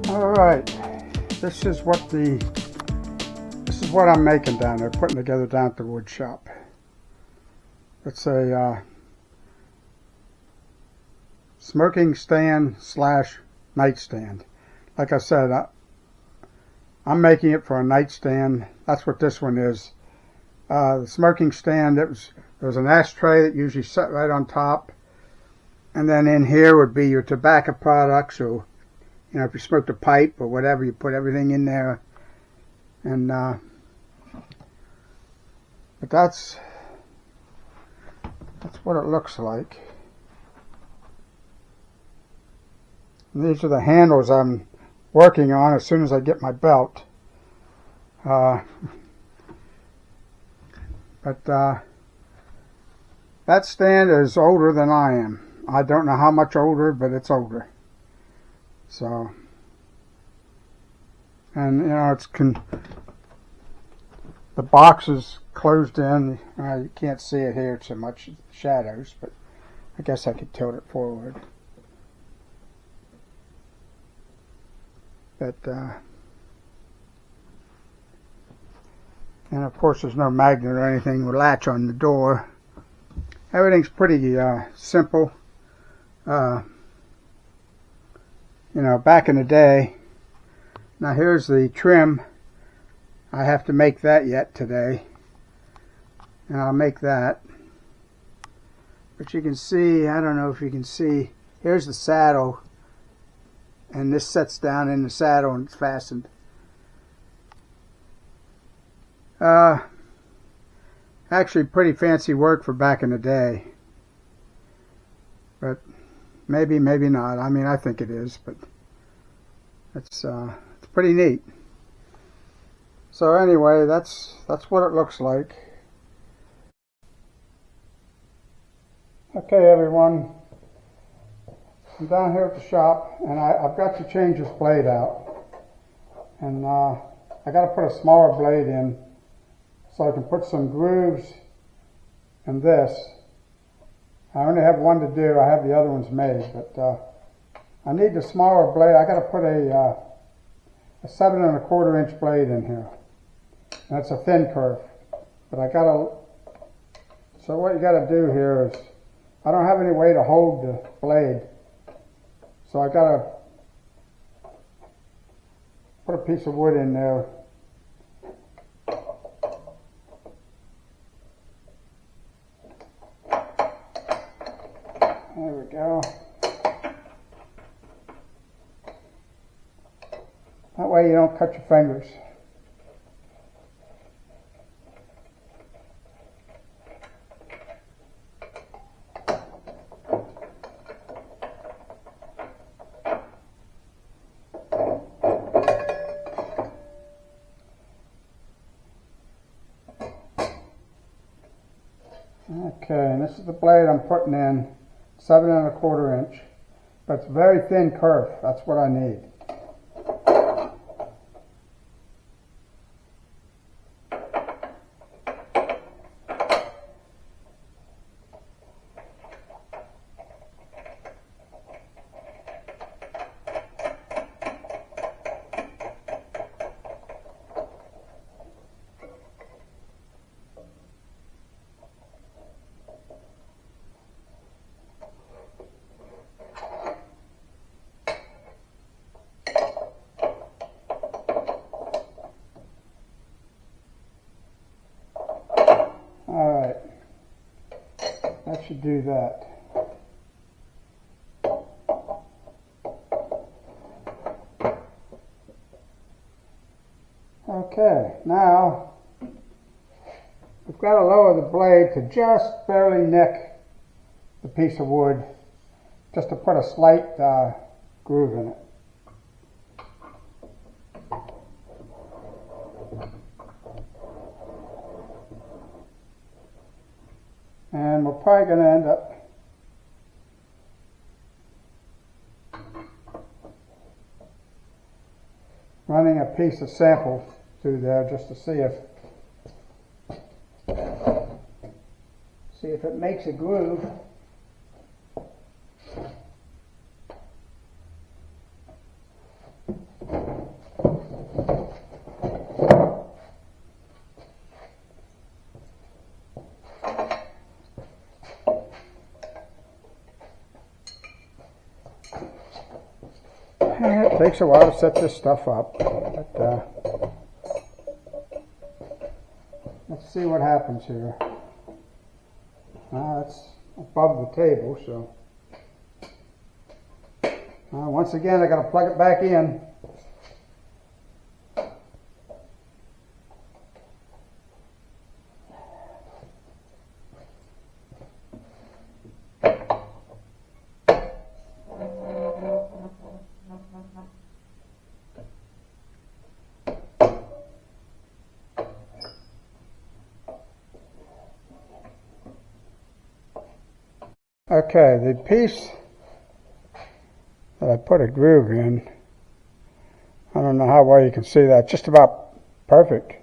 All right, this is what I'm making down there, putting together down at the wood shop. It's a smoking stand slash nightstand. Like I said, I'm making it for a nightstand. That's what this one is. The smoking stand, there was an ashtray that usually sat right on top, and then in here would be your tobacco products, or if you smoked a pipe or whatever, you put everything in there. And but that's what it looks like. And these are the handles I'm working on as soon as I get my belt. But that stand is older than I am. I don't know how much older, but it's older. So, and the box is closed in. You can't see it here so much, shadows, but I guess I could tilt it forward. But and of course there's no magnet or anything with latch on the door. Everything's pretty simple. Back in the day. Now here's the trim. I have to make that yet today, and I'll make that. But you can see, I don't know if you can see, here's the saddle, and this sets down in the saddle and it's fastened. Actually pretty fancy work for back in the day, but maybe not. I mean, I think it is, but it's pretty neat. So anyway, that's what it looks like. Okay, everyone, I'm down here at the shop, and I've got to change this blade out, and I got to put a smaller blade in so I can put some grooves in this. I only have one to do. I have the other ones made, but I need the smaller blade. I got to put a 7 1/4 inch blade in here. That's a thin curve, but I gotta. So what you got to do here is, I don't have any way to hold the blade, so I gotta put a piece of wood in there. There we go. That way you don't cut your fingers. Okay, and this is the blade I'm putting in, 7 1/4 inch, but it's very thin curve. That's what I need. Alright, that should do that. Okay, now we've got to lower the blade to just barely nick the piece of wood, just to put a slight groove in it. And we're probably going to end up running a piece of sample through there just to see if it makes a groove. Takes a while to set this stuff up, but let's see what happens here. It's above the table, so once again I got to plug it back in. Okay, the piece that I put a groove in, I don't know how well you can see that, just about perfect.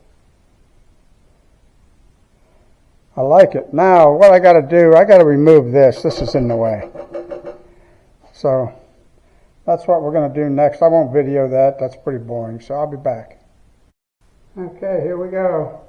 I like it. Now, what I got to do, I got to remove this. This is in the way. So, that's what we're going to do next. I won't video that. That's pretty boring, so I'll be back. Okay, here we go.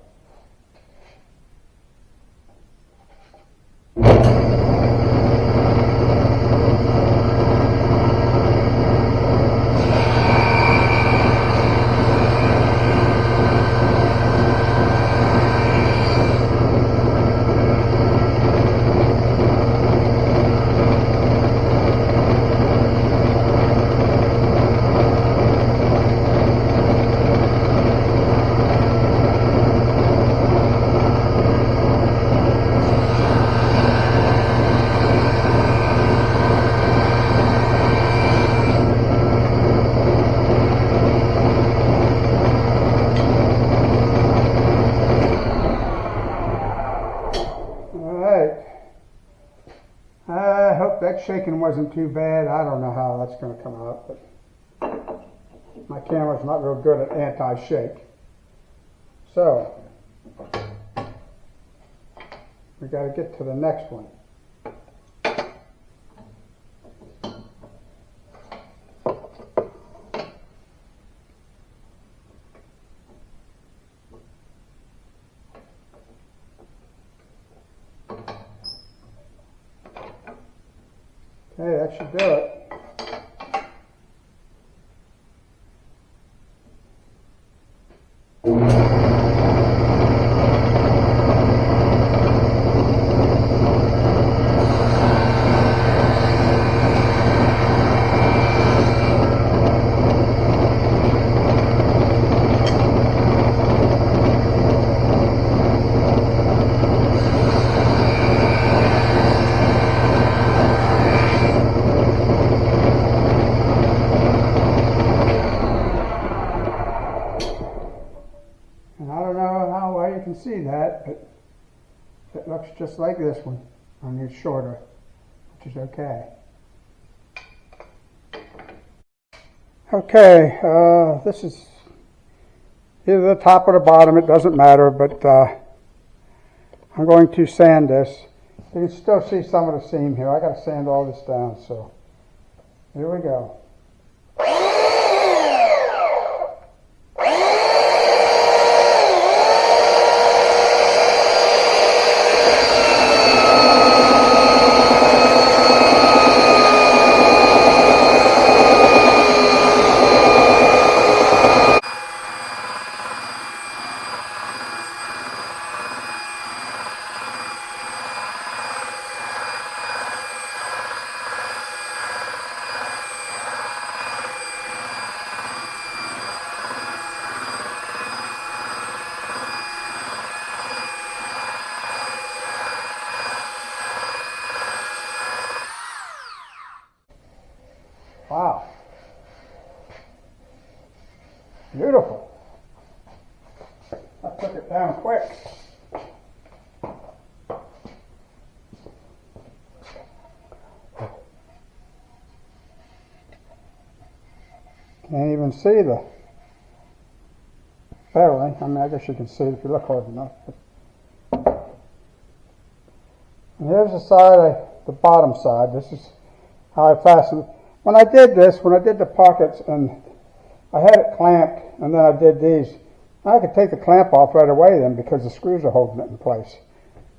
I hope that shaking wasn't too bad. I don't know how that's going to come out, but my camera's not real good at anti-shake. So, we got to get to the next one. Okay, that should do it. And I don't know how well you can see that, but it looks just like this one, only it's shorter, which is okay. Okay, this is either the top or the bottom, it doesn't matter, but I'm going to sand this. You can still see some of the seam here. I got to sand all this down, so here we go. Wow. Beautiful. I took it down quick. Can't even see the barely. I mean, I guess you can see it if you look hard enough. And here's the side, the bottom side. This is how I fastened it. When I did this, when I did the pockets and I had it clamped and then I did these, I could take the clamp off right away then because the screws are holding it in place.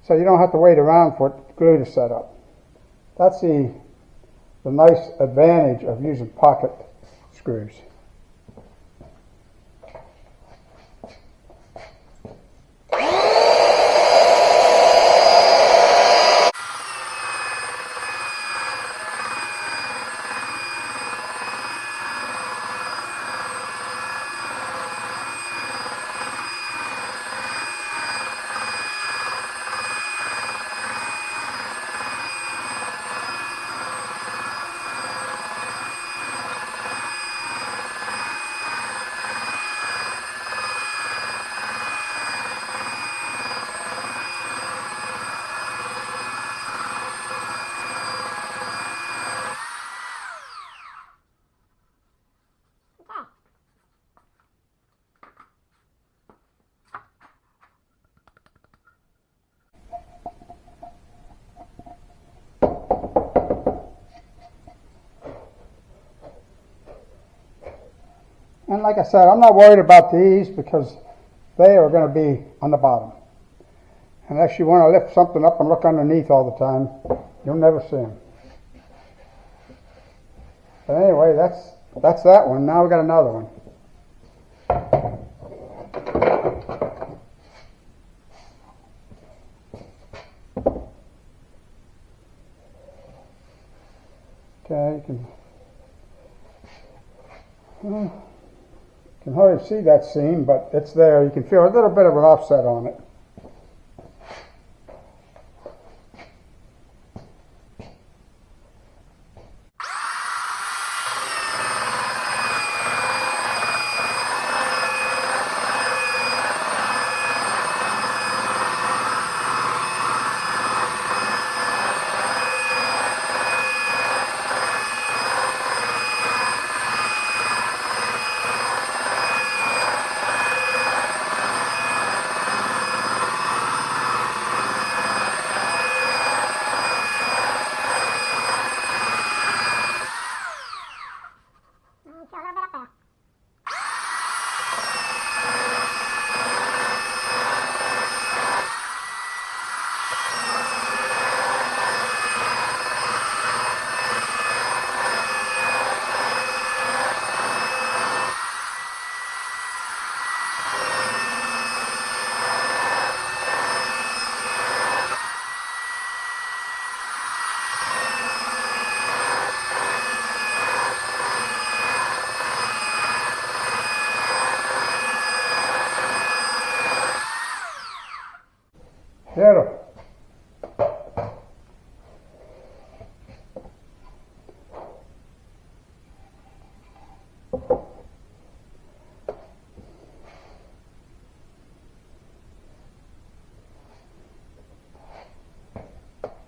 So you don't have to wait around for it glue to set up. That's the nice advantage of using pocket screws. And like I said, I'm not worried about these because they are going to be on the bottom. Unless you want to lift something up and look underneath all the time, you'll never see them. But anyway, that's that one. Now we got another one. Okay, you can hardly see that seam, but it's there. You can feel a little bit of an offset on it. Beautiful.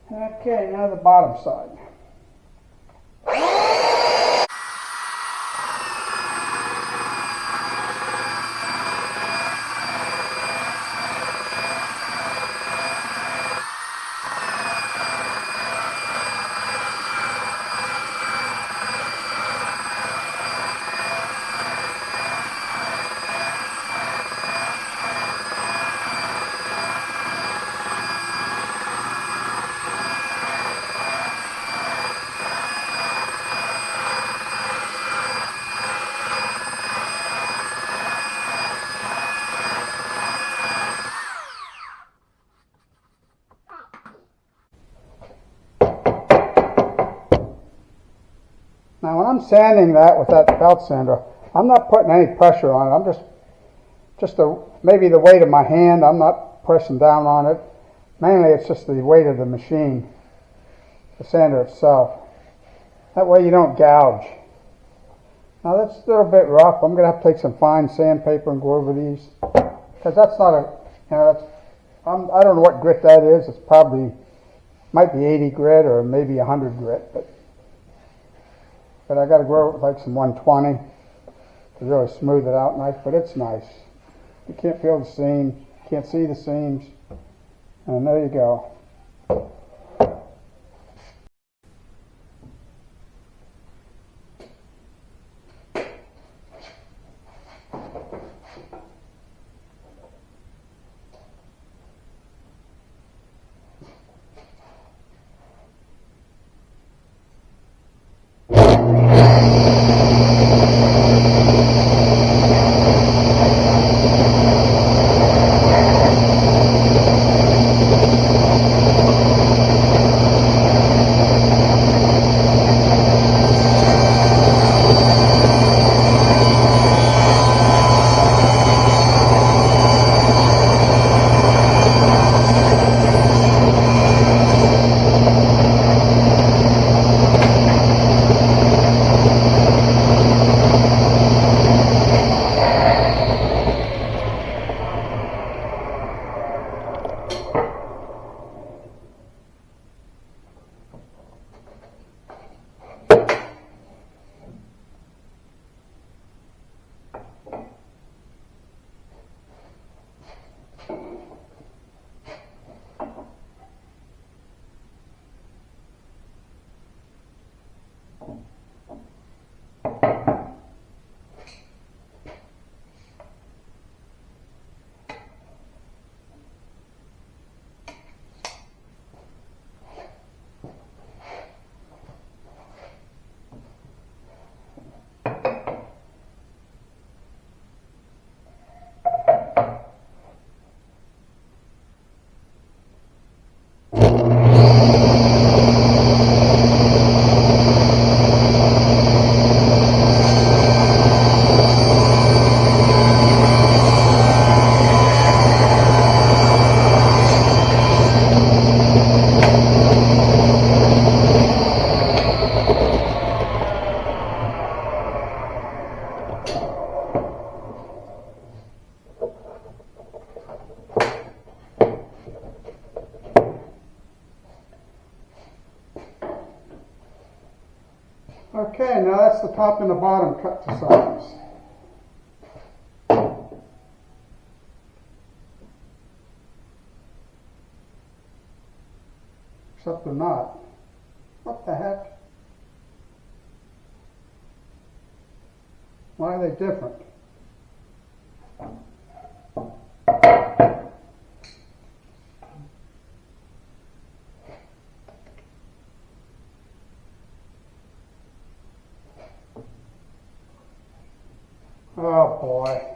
Okay, now the bottom side. Now when I'm sanding that with that belt sander, I'm not putting any pressure on it. I'm just maybe the weight of my hand. I'm not pressing down on it. Mainly it's just the weight of the machine, the sander itself. That way you don't gouge. Now that's a little bit rough. I'm going to have to take some fine sandpaper and go over these. Because that's not a, I don't know what grit that is. It's probably, might be 80 grit or maybe 100 grit. But I got to go with like some 120 to really smooth it out nice. But it's nice. You can't feel the seams. Can't see the seams. And there you go. Okay, now that's the top and the bottom cut to size. Except they're not. What the heck? Why are they different? Oh boy.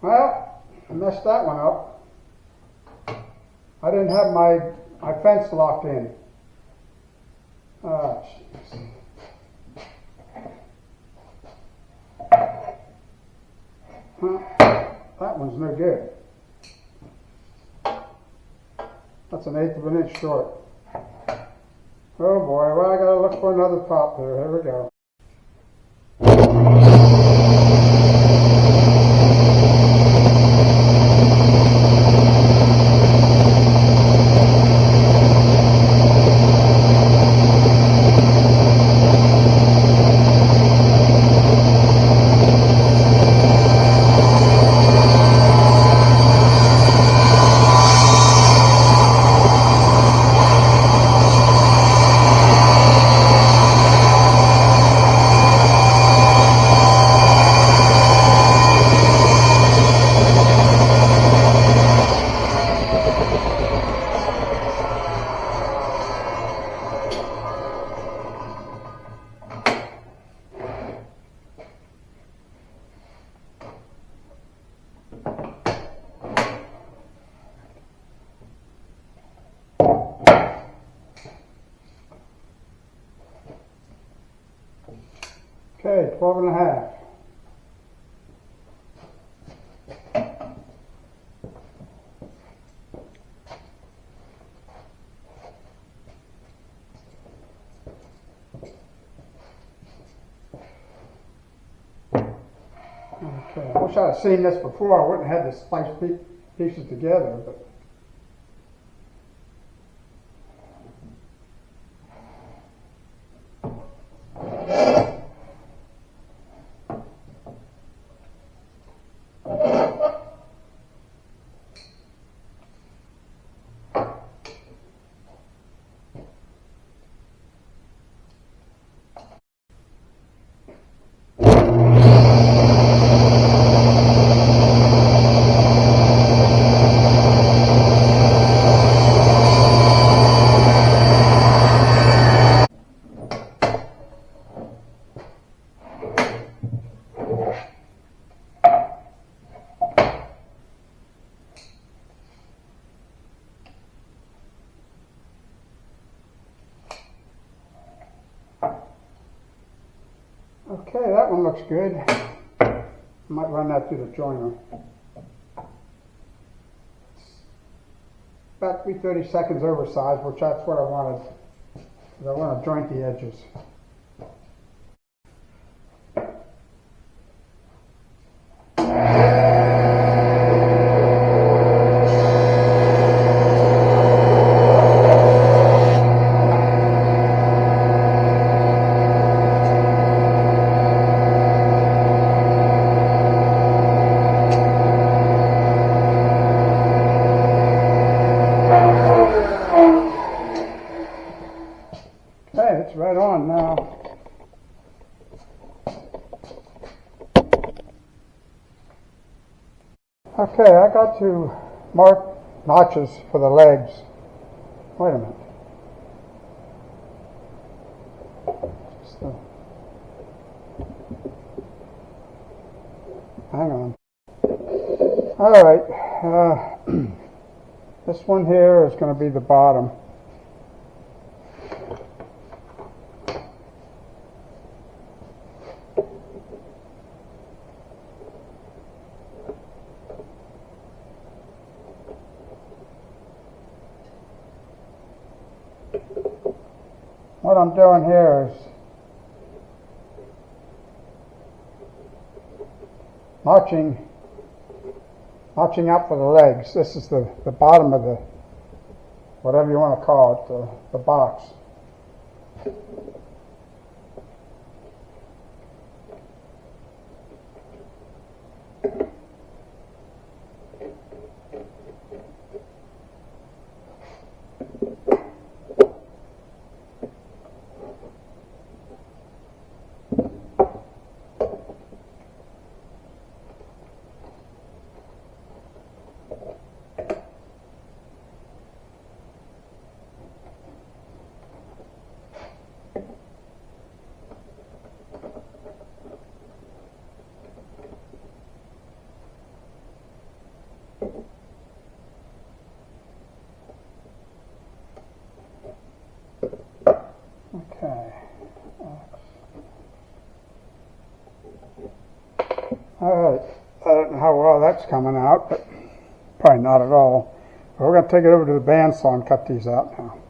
Well, I messed that one up. I didn't have my fence locked in. Oh, jeez. That one's no good. That's an 1/8 of an inch short. Oh boy, well I gotta look for another top there. Here we go. Okay, 12 1/2. Okay, I wish I had seen this before. I wouldn't have had to splice pieces together, but okay, that one looks good. I might run that through the joiner. About 3/32 oversized, which that's what I wanted. Because I want to joint the edges. Okay, it's right on now. Okay, I got to mark notches for the legs. Wait a minute. Hang on. All right. This one here is going to be the bottom. What I'm doing here is notching out for the legs. This is the bottom of the, whatever you want to call it, the box. scraps coming out, but probably not at all. But we're going to take it over to the bandsaw and cut these out now.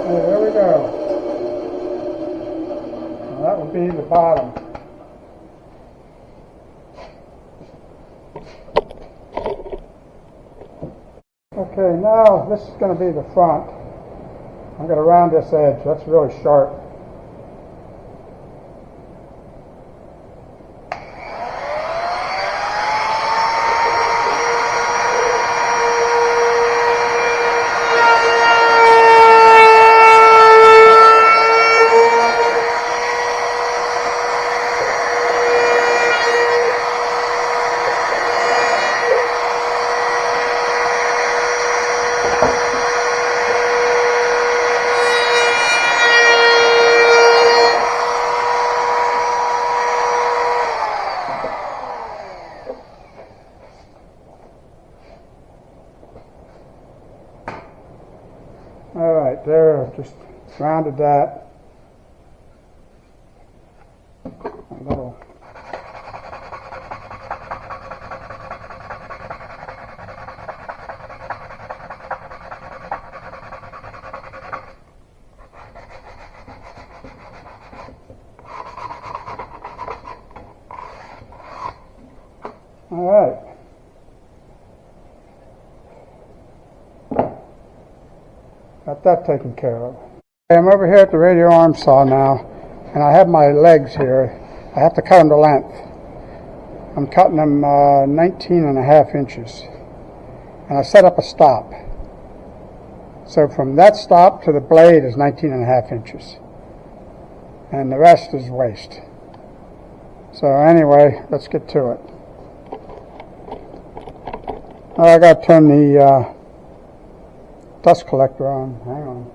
There we go. Now that would be the bottom. Okay, now this is going to be the front. I'm going to round this edge. That's really sharp. All right, there, just rounded that. A little. All right. Got that taken care of. I'm over here at the radial arm saw now, and I have my legs here. I have to cut them to length. I'm cutting them 19.5 inches. And I set up a stop. So from that stop to the blade is 19.5 inches. And the rest is waste. So anyway, let's get to it. I got to turn the dust collector on. Hang on.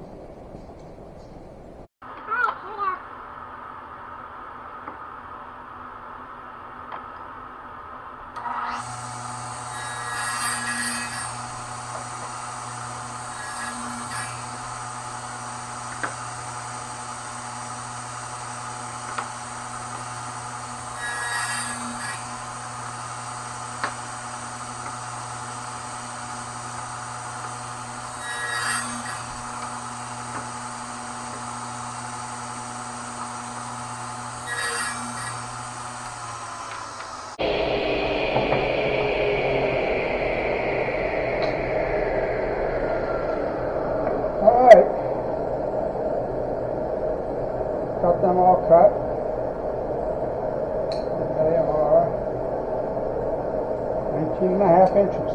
Got them all cut. They are 19.5 inches.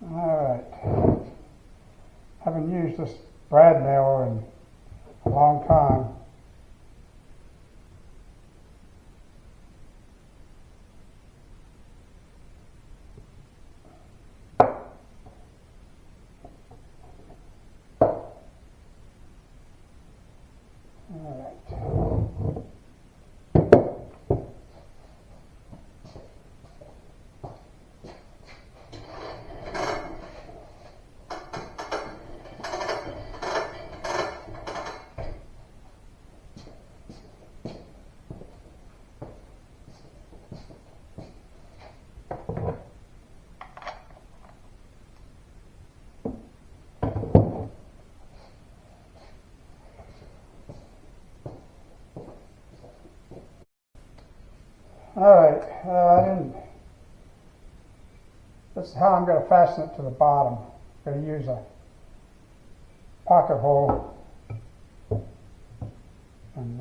Alright. Haven't used this brad nailer in a long time. Alright, this is how I'm going to fasten it to the bottom. I'm going to use a pocket hole and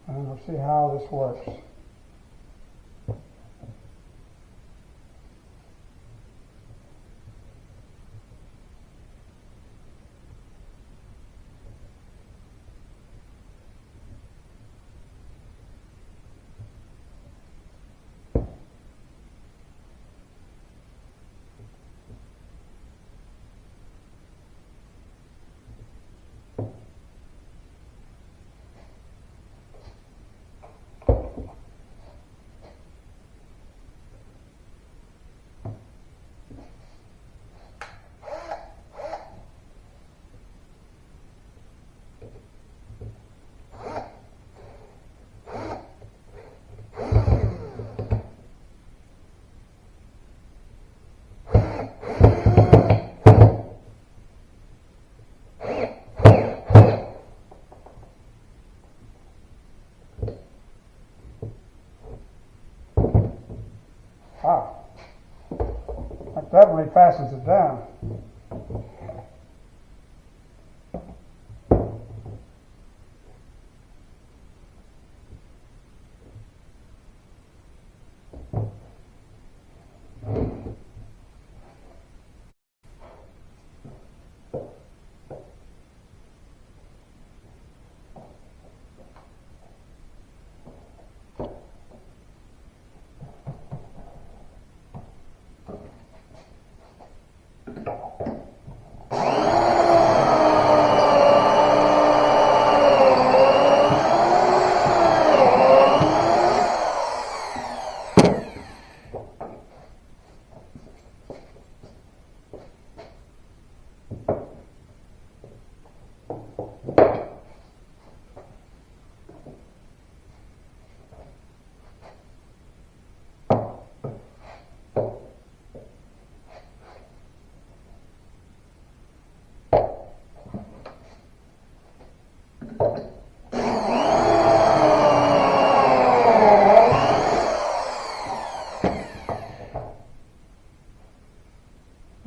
we'll see how this works. Wow, that definitely fastens it down.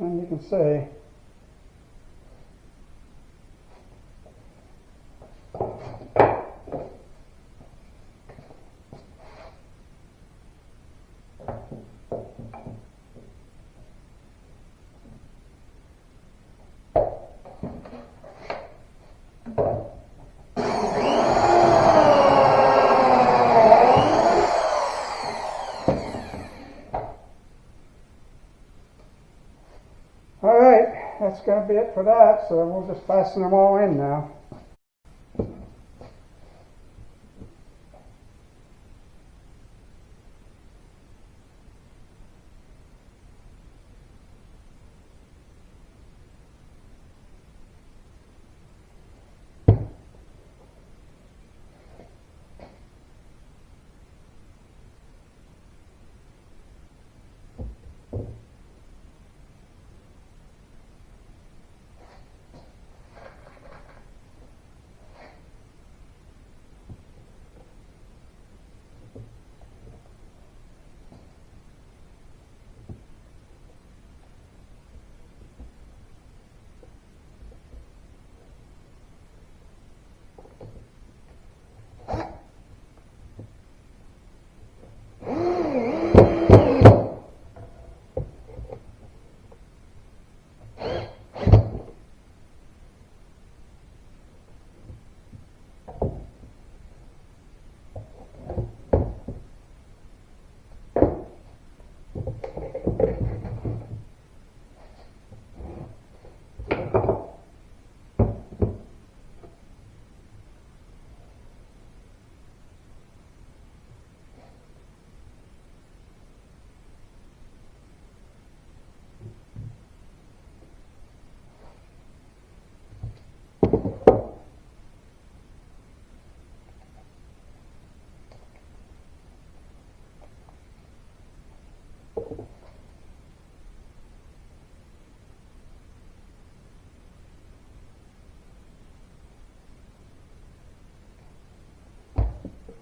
And you can see alright, that's going to be it for that, so we'll just fasten them all in now.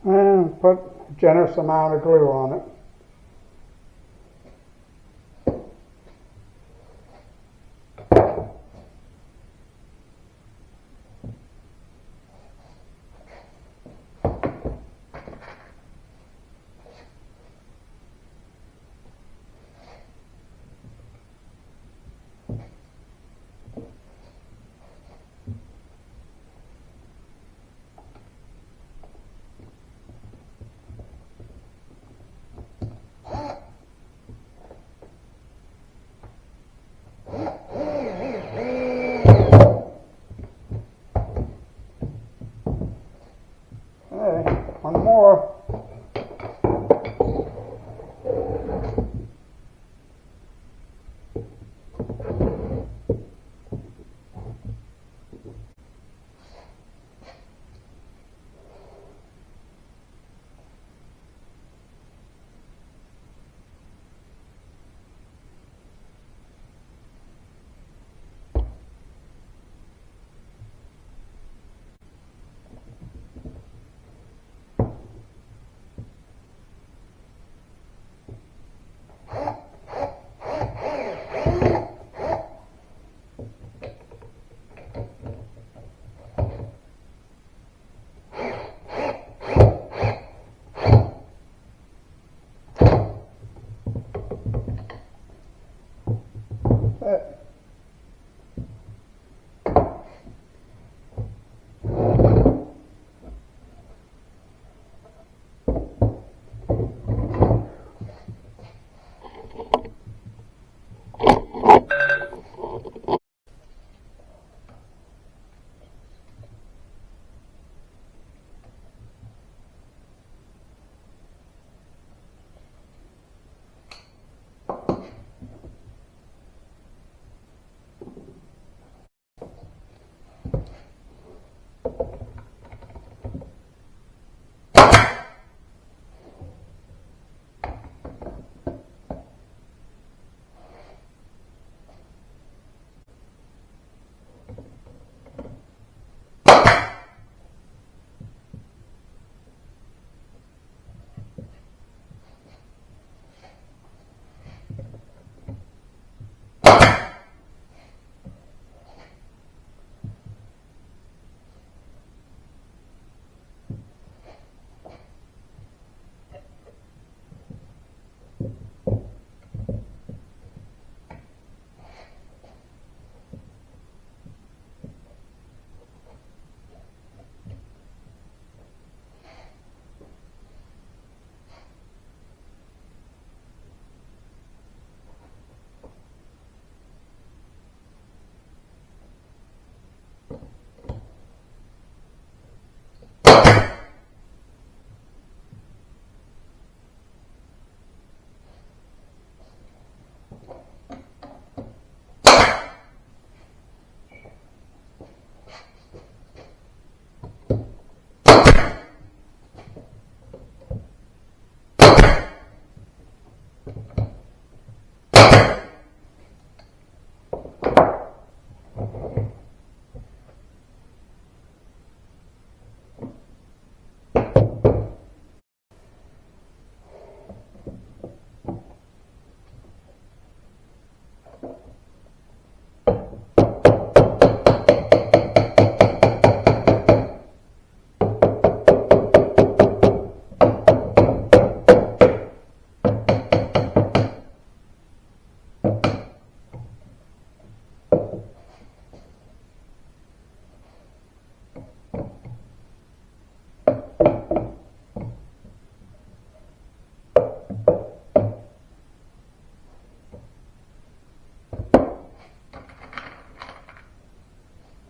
and put a generous amount of glue on it. Okay, one more.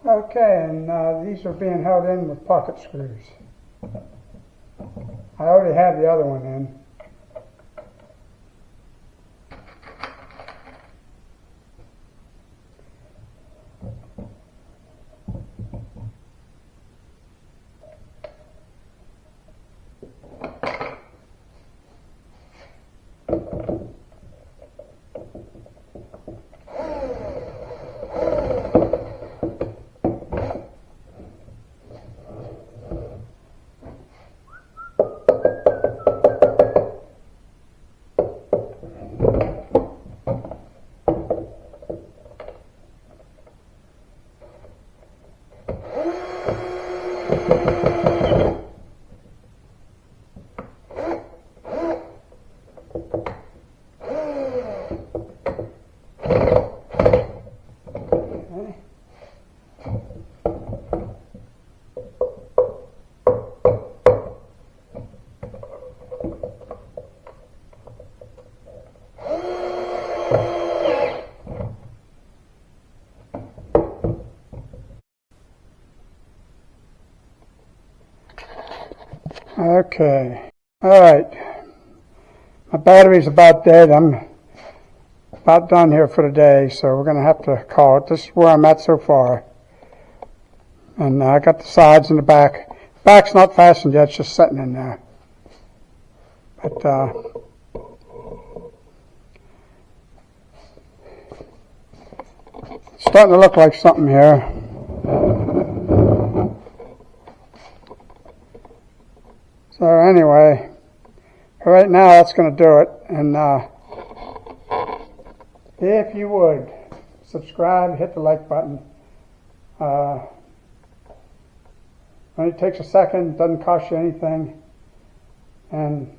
Okay, and these are being held in with pocket screws. I already have the other one in. Okay. Alright. My battery's about dead. I'm about done here for the day, so we're going to have to call it. This is where I'm at so far. And I got the sides and the back. Back's not fastened yet, it's just sitting in there. But it's starting to look like something here. So anyway, right now that's going to do it. And if you would, subscribe, hit the like button. Only takes a second, doesn't cost you anything. And,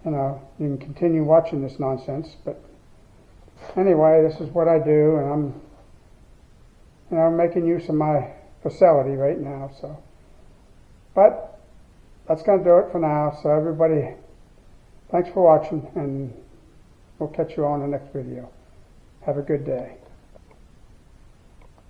you know, you can continue watching this nonsense. But anyway, this is what I do, and I'm, you know, making use of my facility right now. So, but that's going to do it for now. So everybody, thanks for watching, and we'll catch you on the next video. Have a good day.